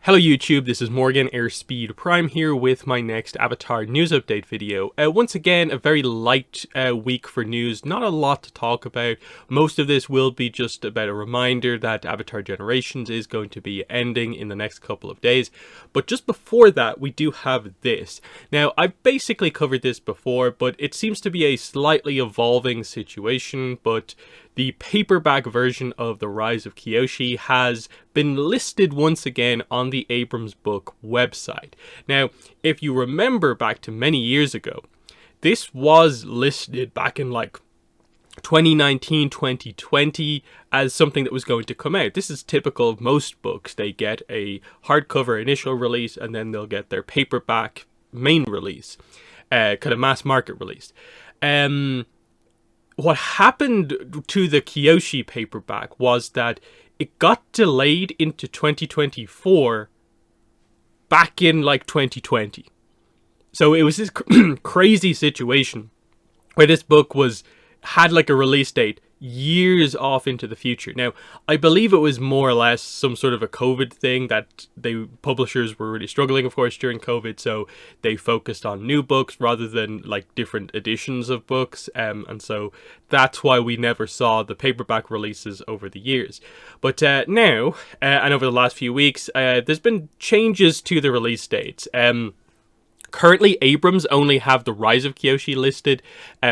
Hello YouTube, this is Morgan Airspeed Prime here with my next Avatar news update video. Once again, a very light week for news, not a lot to talk about. Most of this will be just about a reminder that Avatar Generations is going to be ending in the next couple of days. But just before that, we do have this. Now, I've basically covered this before, but it seems to be a slightly evolving situation, but the paperback version of The Rise of Kyoshi has been listed once again on the Abrams book website. Now, if you remember back to many years ago, this was listed back in like 2019, 2020 as something that was going to come out. This is typical of most books. They get a hardcover initial release and then they'll get their paperback main release, kind of mass market release. What happened to the Kyoshi paperback was that it got delayed into 2024 back in like 2020. So it was this crazy situation where this book had like a release date years off into the future. Now, I believe it was more or less some sort of a COVID thing that publishers were really struggling, of course, during COVID, so they focused on new books rather than like different editions of books, and so that's why we never saw the paperback releases over the years. But now, and over the last few weeks, there's been changes to the release dates. Currently, Abrams only have The Rise of Kyoshi listed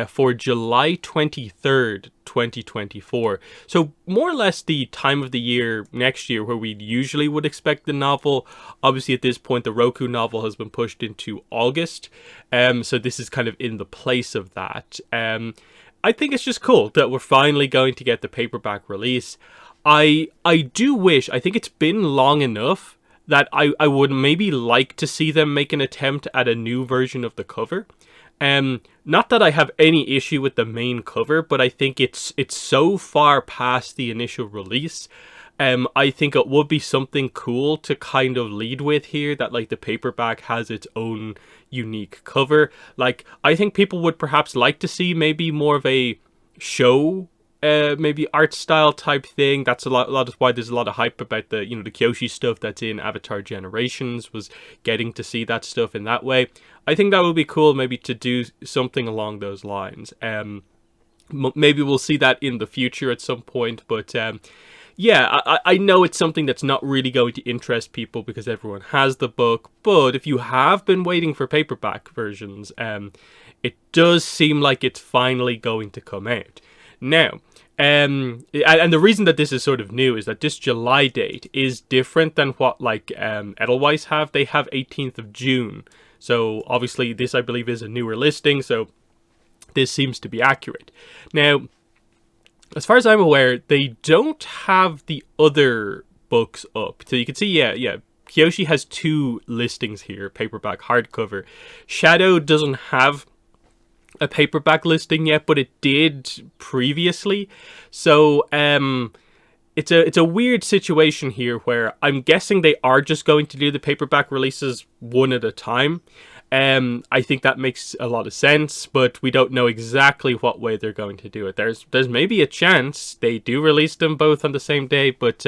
for July 23rd, 2024. So more or less the time of the year next year where we usually would expect the novel. Obviously, at this point, the Roku novel has been pushed into August. So this is kind of in the place of that. I think it's just cool that we're finally going to get the paperback release. I do wish, I think it's been long enough that I would maybe like to see them make an attempt at a new version of the cover. Not that I have any issue with the main cover, but I think it's so far past the initial release. I think it would be something cool to kind of lead with here, that like the paperback has its own unique cover. Like, I think people would perhaps like to see maybe more of a show maybe art style type thing. That's a lot of why there's a lot of hype about the the Kyoshi stuff that's in Avatar Generations, was getting to see that stuff in that way. I think that would be cool, maybe to do something along those lines. Maybe we'll see that in the future at some point, but yeah, I know it's something that's not really going to interest people because everyone has the book, but if you have been waiting for paperback versions, it does seem like it's finally going to come out. Now, and the reason that this is sort of new is that this July date is different than what like Edelweiss have. They have 18th of June. So obviously this, I believe, is a newer listing, so this seems to be accurate. Now, as far as I'm aware, they don't have the other books up. So you can see, yeah, Kyoshi has two listings here, paperback, hardcover. Shadow doesn't have a paperback listing yet, but it did previously. So it's a weird situation here where I'm guessing they are just going to do the paperback releases one at a time. I think that makes a lot of sense, but we don't know exactly what way they're going to do it. There's maybe a chance they do release them both on the same day, but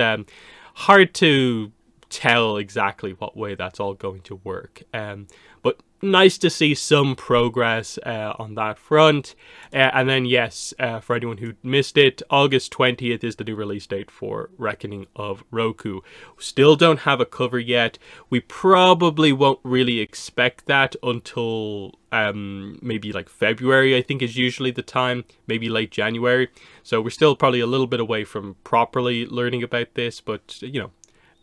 hard to tell exactly what way that's all going to work. But nice to see some progress on that front. And then, yes, for anyone who missed it, August 20th is the new release date for Reckoning of Roku. Still don't have a cover yet. We probably won't really expect that until maybe like February, I think is usually the time, maybe late January. So we're still probably a little bit away from properly learning about this, but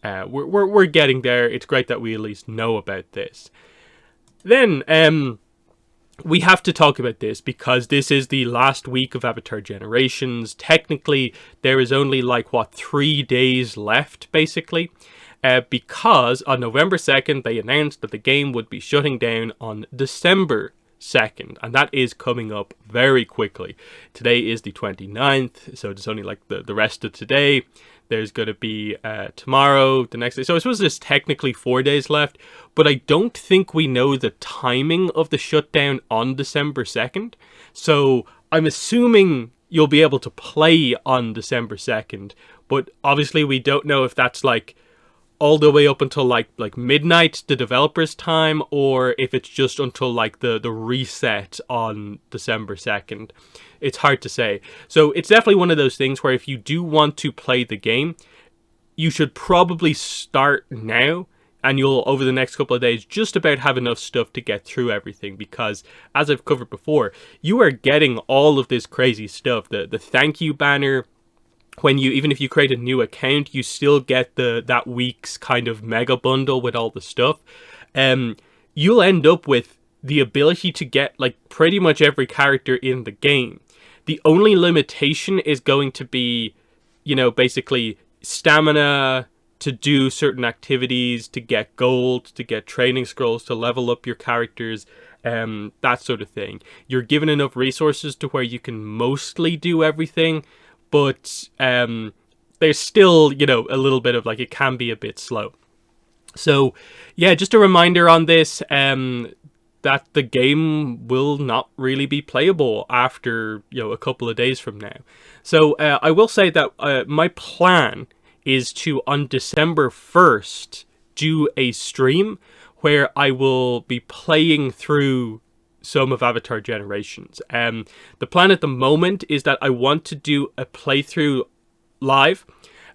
we're getting there. It's great that we at least know about this. Then, we have to talk about this because this is the last week of Avatar Generations. Technically, there is only 3 days left, basically, because on November 2nd, they announced that the game would be shutting down on December 2nd, and that is coming up very quickly. Today is the 29th, so it's only the rest of today. There's going to be tomorrow, the next day. So I suppose there's technically 4 days left, but I don't think we know the timing of the shutdown on December 2nd. So I'm assuming you'll be able to play on December 2nd, but obviously we don't know if that's all the way up until like midnight, the developers' time, or if it's just until like the reset on December 2nd. It's hard to say. So it's definitely one of those things where if you do want to play the game, you should probably start now, and you'll, over the next couple of days, just about have enough stuff to get through everything, because as I've covered before, you are getting all of this crazy stuff. The thank you banner, when you, even if you create a new account, you still get that week's kind of mega bundle with all the stuff. You'll end up with the ability to get like pretty much every character in the game. The only limitation is going to be, basically stamina to do certain activities, to get gold, to get training scrolls, to level up your characters, that sort of thing. You're given enough resources to where you can mostly do everything, but there's still, a little bit of like, it can be a bit slow. So yeah, just a reminder on this, that the game will not really be playable after, a couple of days from now. So I will say that my plan is to, on December 1st, do a stream where I will be playing through some of Avatar Generations. The plan at the moment is that I want to do a playthrough live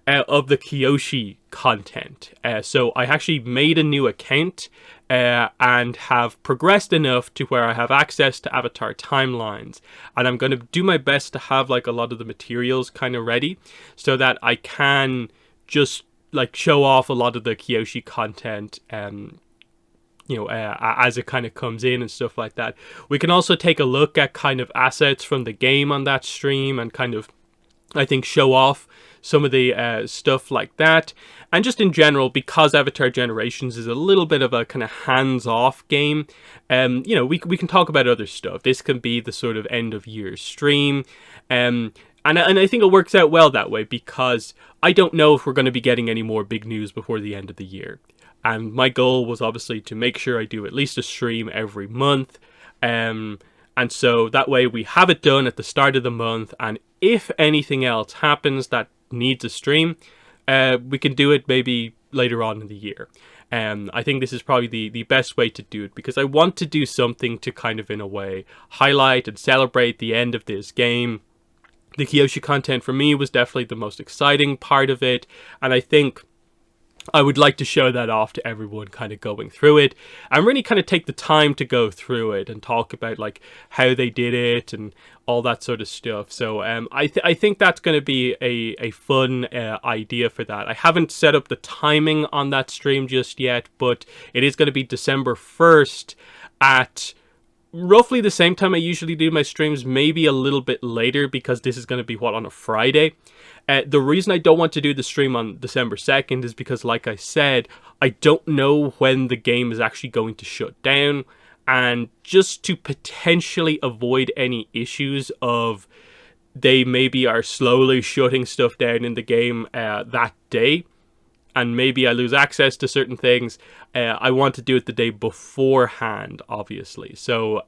of the Kyoshi content. So I actually made a new account and have progressed enough to where I have access to Avatar timelines, and I'm going to do my best to have like a lot of the materials kind of ready so that I can just like show off a lot of the Kyoshi content as it kind of comes in and stuff like that. We can also take a look at kind of assets from the game on that stream and kind of, I think, show off some of the stuff like that. And just in general, because Avatar Generations is a little bit of a kind of hands-off game, we can talk about other stuff. This can be the sort of end-of-year stream. And I think it works out well that way, because I don't know if we're going to be getting any more big news before the end of the year. And my goal was obviously to make sure I do at least a stream every month. And so that way we have it done at the start of the month. And if anything else happens that needs a stream, we can do it maybe later on in the year. I think this is probably the best way to do it, because I want to do something to kind of, in a way, highlight and celebrate the end of this game. The Kyoshi content for me was definitely the most exciting part of it, and I think I would like to show that off to everyone kind of going through it, and really kind of take the time to go through it and talk about like how they did it and all that sort of stuff. So I think that's going to be a fun idea for that. I haven't set up the timing on that stream just yet, but it is going to be December 1st at roughly the same time I usually do my streams, maybe a little bit later, because this is going to be on a Friday. The reason I don't want to do the stream on December 2nd is because, like I said, I don't know when the game is actually going to shut down, and just to potentially avoid any issues of they maybe are slowly shutting stuff down in the game that day, and maybe I lose access to certain things, I want to do it the day beforehand, obviously. So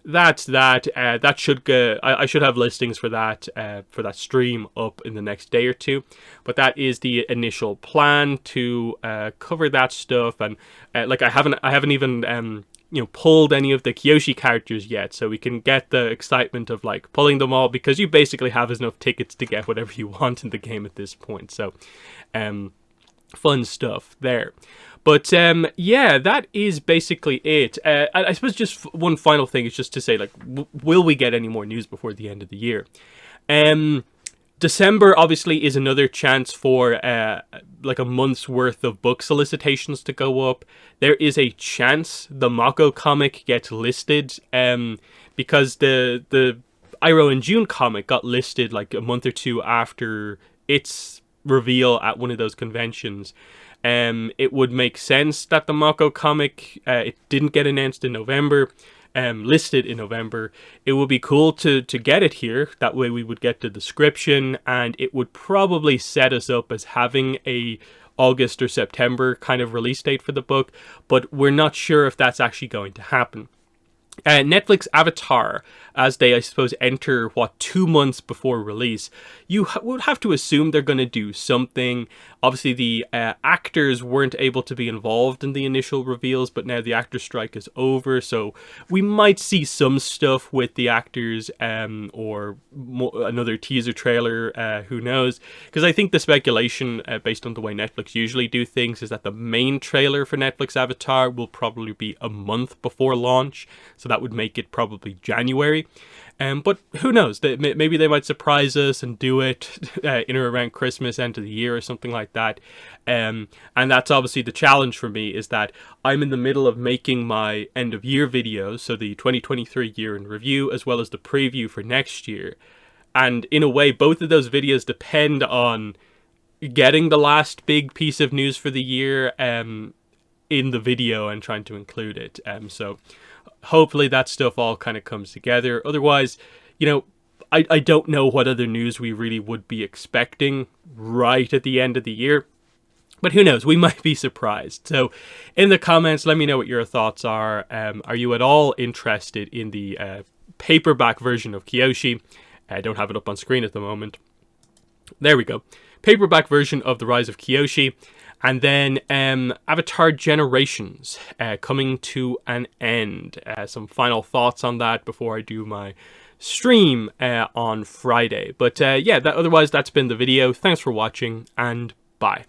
that's that. That should go. I should have listings for that stream up in the next day or two. But that is the initial plan, to cover that stuff. And like I haven't even pulled any of the Kyoshi characters yet, so we can get the excitement of like pulling them all, because you basically have enough tickets to get whatever you want in the game at this point. So fun stuff there. But yeah, that is basically it. I suppose just one final thing is just to say, like, will we get any more news before the end of the year? December obviously is another chance for like a month's worth of book solicitations to go up. There is a chance the Mako comic gets listed, because the Iroh and June comic got listed like a month or two after its reveal at one of those conventions. It would make sense that the Mako comic, it didn't get announced in November, listed in November. It would be cool to get it here. That way we would get the description, and it would probably set us up as having a August or September kind of release date for the book, but we're not sure if that's actually going to happen. Netflix Avatar, as they, I suppose, enter, 2 months before release, you would have to assume they're going to do something. Obviously, the actors weren't able to be involved in the initial reveals, but now the actor strike is over, so we might see some stuff with the actors, or another teaser trailer, who knows? Because I think the speculation, based on the way Netflix usually do things, is that the main trailer for Netflix Avatar will probably be a month before launch, so that would make it probably January. But who knows? Maybe they might surprise us and do it in or around Christmas, end of the year, or something like that. And that's obviously the challenge for me, is that I'm in the middle of making my end of year videos, so the 2023 year in review, as well as the preview for next year. And in a way, both of those videos depend on getting the last big piece of news for the year in the video and trying to include it. So hopefully that stuff all kind of comes together. Otherwise, I don't know what other news we really would be expecting right at the end of the year. But who knows? We might be surprised. So in the comments, let me know what your thoughts are. Are you at all interested in the paperback version of Kyoshi? I don't have it up on screen at the moment. There we go. Paperback version of The Rise of Kyoshi. And then Avatar Generations coming to an end. Some final thoughts on that before I do my stream on Friday. But yeah, otherwise that's been the video. Thanks for watching, and bye.